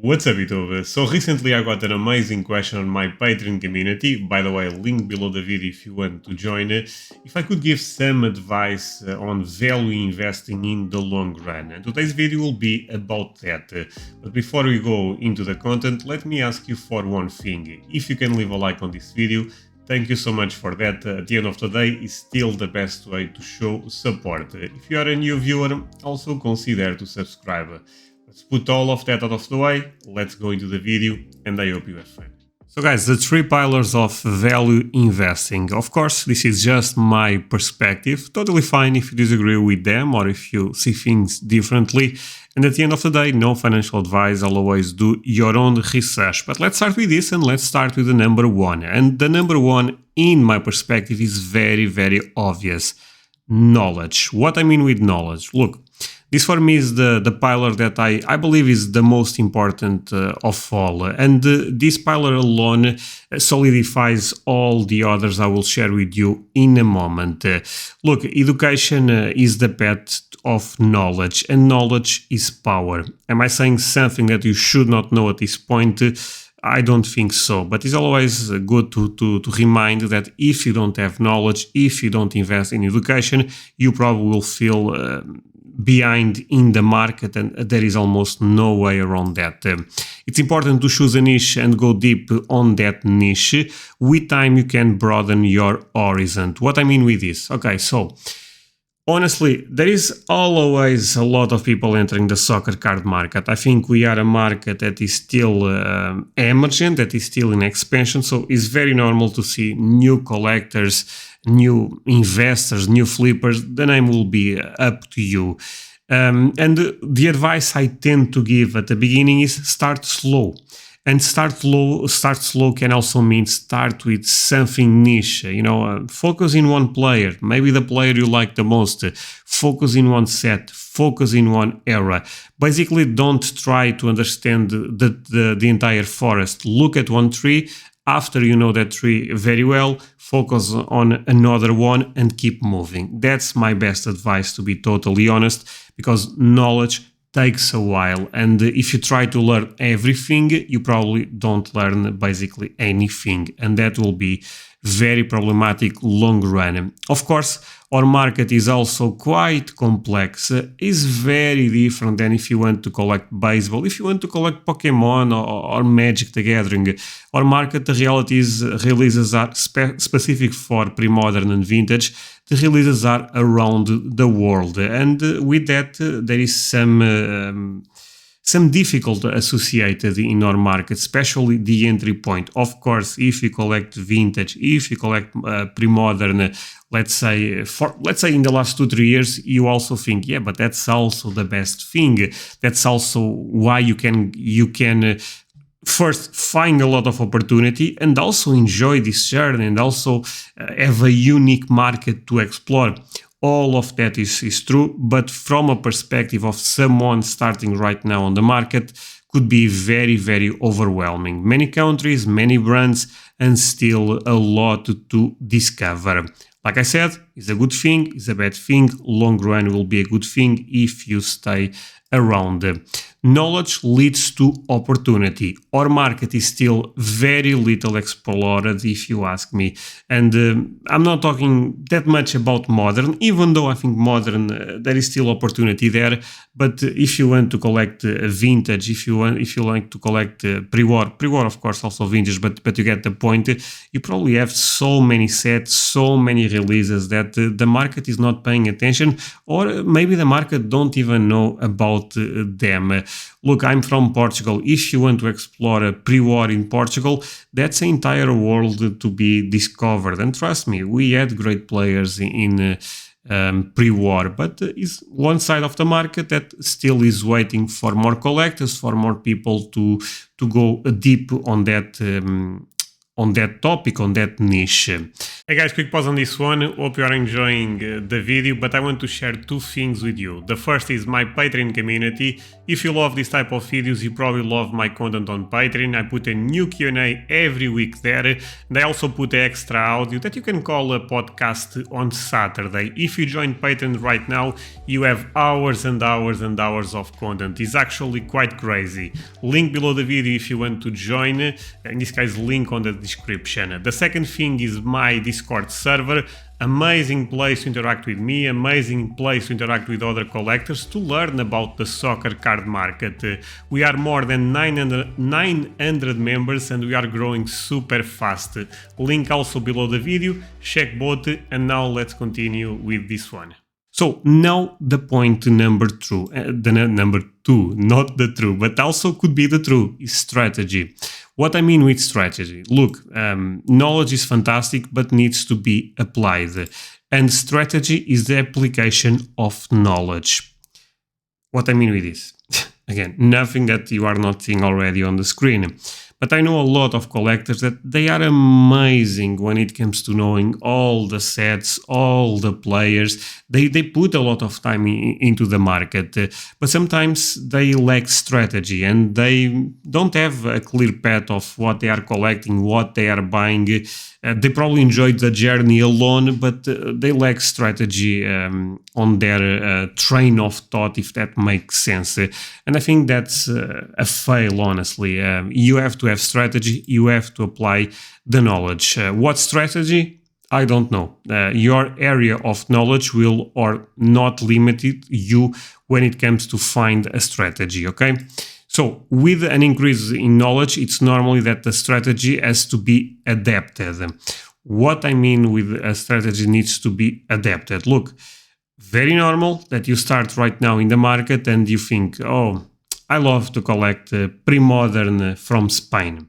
What's up, YouTube? So recently I got an amazing question on my Patreon community. By the way, link below the video if you want to join. If I could give some advice on value investing in the long run. And today's video will be about that. But before we go into the content, let me ask you for one thing. If you can leave a like on this video, thank you so much for that. At the end of the day, is still the best way to show support. If you are a new viewer, also consider to subscribe. Let's put all of that out of the way, let's go into the video, and I hope you have fun. So guys, the three pillars of value investing. Of course, this is just my perspective, totally fine if you disagree with them or if you see things differently. And at the end of the day, no financial advice, I'll always do your own research. But let's start with this and let's start with the number one. And the number one, in my perspective, is very, very obvious. Knowledge. What I mean with knowledge? Look, this for me is the pillar that I believe is the most important of all. And this pillar alone solidifies all the others I will share with you in a moment. Look, education is the path of knowledge, and knowledge is power. Am I saying something that you should not know at this point? I don't think so, but it's always good to remind that if you don't have knowledge, if you don't invest in education, you probably will feel behind in the market, and there is almost no way around that. It's important to choose a niche and go deep on that niche. With time, you can broaden your horizon. What I mean with this? Okay, so honestly, there is always a lot of people entering the soccer card market. I think we are a market that is still emergent, that is still in expansion, so it's very normal to see new collectors, new investors, new flippers. The name will be up to you. And the advice I tend to give at the beginning is start slow. And start slow can also mean start with something niche, focus in one player, maybe the player you like the most, focus in one set, focus in one era. Basically, don't try to understand the entire forest. Look at one tree. After you know that tree very well, focus on another one and keep moving. That's my best advice, to be totally honest, because knowledge takes a while, and if you try to learn everything, you probably don't learn basically anything, and that will be very problematic long run. Of course, our market is also quite complex. It's very different than if you want to collect baseball, if you want to collect Pokemon or Magic the Gathering. Our market, the reality is, releases are specific for pre-modern and vintage. The releases are around the world, and with that there is some difficulty associated in our market, especially the entry point. Of course, if you collect vintage, if you collect pre-modern, let's say in the last 2-3 years, you also think, yeah, but that's also the best thing. That's also why you can first find a lot of opportunity and also enjoy this journey and also have a unique market to explore. All of that is true, but from a perspective of someone starting right now on the market, could be very, very overwhelming. Many countries, many brands, and still a lot to discover. Like I said, it's a good thing, it's a bad thing. Long run will be a good thing if you stay around. Knowledge leads to opportunity. Our market is still very little explored, if you ask me. And I'm not talking that much about modern, even though I think modern, there is still opportunity there. But if you want to collect vintage, if you like to collect pre-war, of course, also vintage, but you get the point. You probably have so many sets, so many releases that the market is not paying attention, or maybe the market don't even know about them. Look, I'm from Portugal. If you want to explore a pre-war in Portugal, that's an entire world to be discovered. And trust me, we had great players in pre-war, but it's one side of the market that still is waiting for more collectors, for more people to go deep on that topic, on that niche. Hey guys, quick pause on this one. Hope you are enjoying the video, but I want to share two things with you. The first is my Patreon community. If you love this type of videos, you probably love my content on Patreon. I put a new Q&A every week there, and I also put extra audio that you can call a podcast on Saturday. If you join Patreon right now, you have hours and hours and hours of content. It's actually quite crazy. Link below the video if you want to join. In this case, link on the description. The second thing is my Discord server. Amazing place to interact with me, amazing place to interact with other collectors to learn about the soccer card market. We are more than 900 members and we are growing super fast. Link also below the video, check both, and now let's continue with this one. So now the point number two, not the true, but also could be the true, is strategy. What I mean with strategy, look, knowledge is fantastic, but needs to be applied. And strategy is the application of knowledge. What I mean with this, again, nothing that you are not seeing already on the screen. But I know a lot of collectors that they are amazing when it comes to knowing all the sets, all the players. They put a lot of time into the market, but sometimes they lack strategy and they don't have a clear path of what they are collecting, what they are buying. They probably enjoyed the journey alone, but they lack strategy on their train of thought, if that makes sense. And I think that's a fail, honestly. You have to have strategy, you have to apply the knowledge. What strategy? I don't know. Your area of knowledge will or not limit you when it comes to find a strategy, okay? So with an increase in knowledge, it's normally that the strategy has to be adapted. What I mean with a strategy needs to be adapted. Look, very normal that you start right now in the market and you think, oh, I love to collect pre-modern from Spain.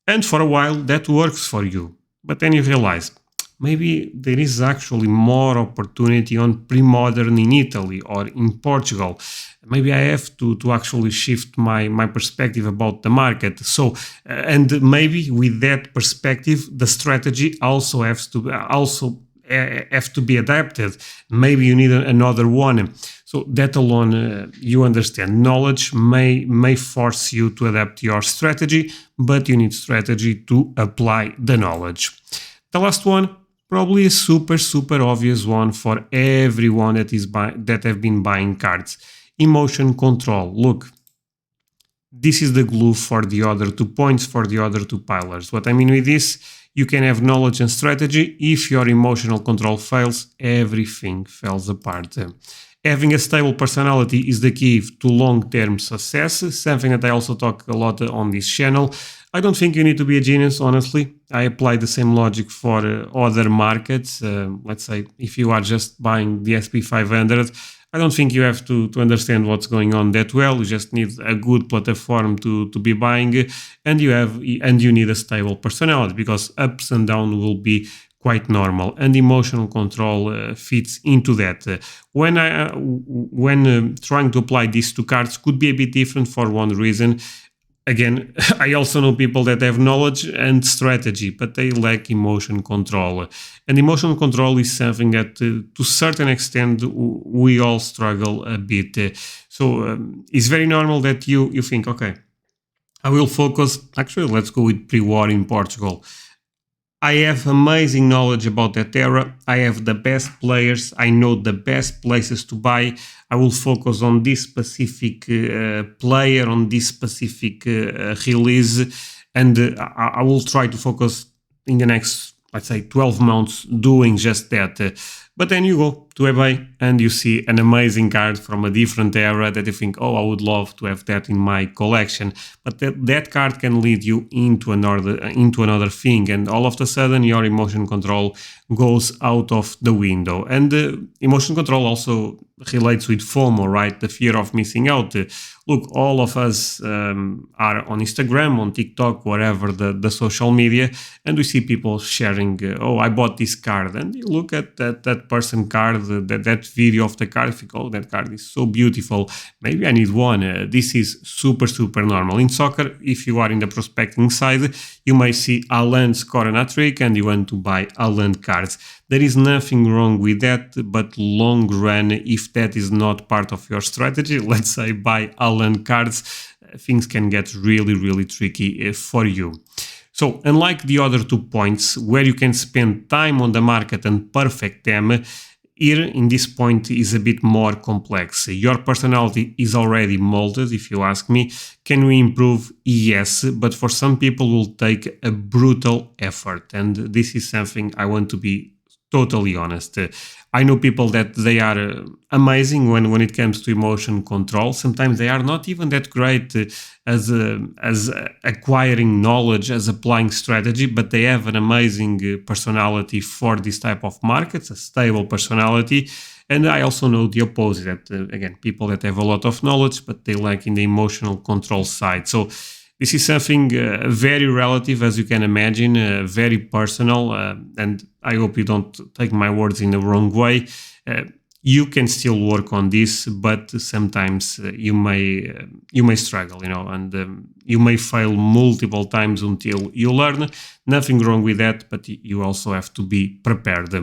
And for a while that works for you. But then you realize, maybe there is actually more opportunity on pre-modern in Italy or in Portugal. Maybe I have to actually shift my perspective about the market. So, and maybe with that perspective, the strategy also have to be adapted. Maybe you need another one. So that alone, you understand. Knowledge may force you to adapt your strategy, but you need strategy to apply the knowledge. The last one, probably a super obvious one for everyone that have been buying cards. Emotion control. Look, this is the glue for the other 2 points, for the other 2 pillars. What I mean with this, you can have knowledge and strategy. If your emotional control fails, everything falls apart. Having a stable personality is the key to long-term success, something that I also talk a lot on this channel. I don't think you need to be a genius, honestly. I apply the same logic for other markets. Let's say if you are just buying the SP500, I don't think you have to understand what's going on that well. You just need a good platform to be buying, and you need a stable personality, because ups and downs will be quite normal, and emotional control fits into that. When trying to apply these 2 cards could be a bit different for one reason. Again, I also know people that have knowledge and strategy, but they lack emotion control. And emotion control is something that, to a certain extent, we all struggle a bit. So it's very normal that you think, okay, I will focus. Actually, let's go with pre-war in Portugal. I have amazing knowledge about that era. I have the best players. I know the best places to buy. I will focus on this specific player, on this specific release, and I will try to focus in the next, let's say, 12 months doing just that. But then you go to eBay and you see an amazing card from a different era that you think, oh, I would love to have that in my collection. But that card can lead you into another thing, and all of a sudden your emotion control goes out of the window. And emotion control also relates with FOMO, right? The fear of missing out. Look, all of us are on Instagram, on TikTok, wherever the social media, and we see people sharing, oh, I bought this card, and you look at that that person card, that video of the card, if you go, oh, that card is so beautiful, maybe I need one. This is super, super normal. In soccer, if you are in the prospecting side, you may see Haaland score an hat-trick and you want to buy Haaland cards. There is nothing wrong with that, but long run, if that is not part of your strategy, let's say buy Haaland cards, things can get really, really tricky for you. So, unlike the other 2 points, where you can spend time on the market and perfect them, here in this point is a bit more complex. Your personality is already molded, if you ask me. Can we improve? Yes, but for some people will take a brutal effort, and this is something I want to be totally honest. I know people that they are amazing when it comes to emotion control. Sometimes they are not even that great as acquiring knowledge, as applying strategy, but they have an amazing personality for this type of markets, a stable personality. And I also know the opposite, that again, people that have a lot of knowledge, but they lack in the emotional control side. So this is something very relative, as you can imagine, very personal, and I hope you don't take my words in the wrong way. You can still work on this, but sometimes you may struggle, and you may fail multiple times until you learn. Nothing wrong with that, but you also have to be prepared.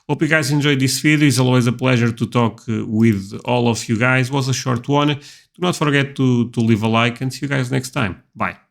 Hope you guys enjoyed this video. It's always a pleasure to talk with all of you guys. It was a short one. Do not forget to leave a like, and see you guys next time. Bye.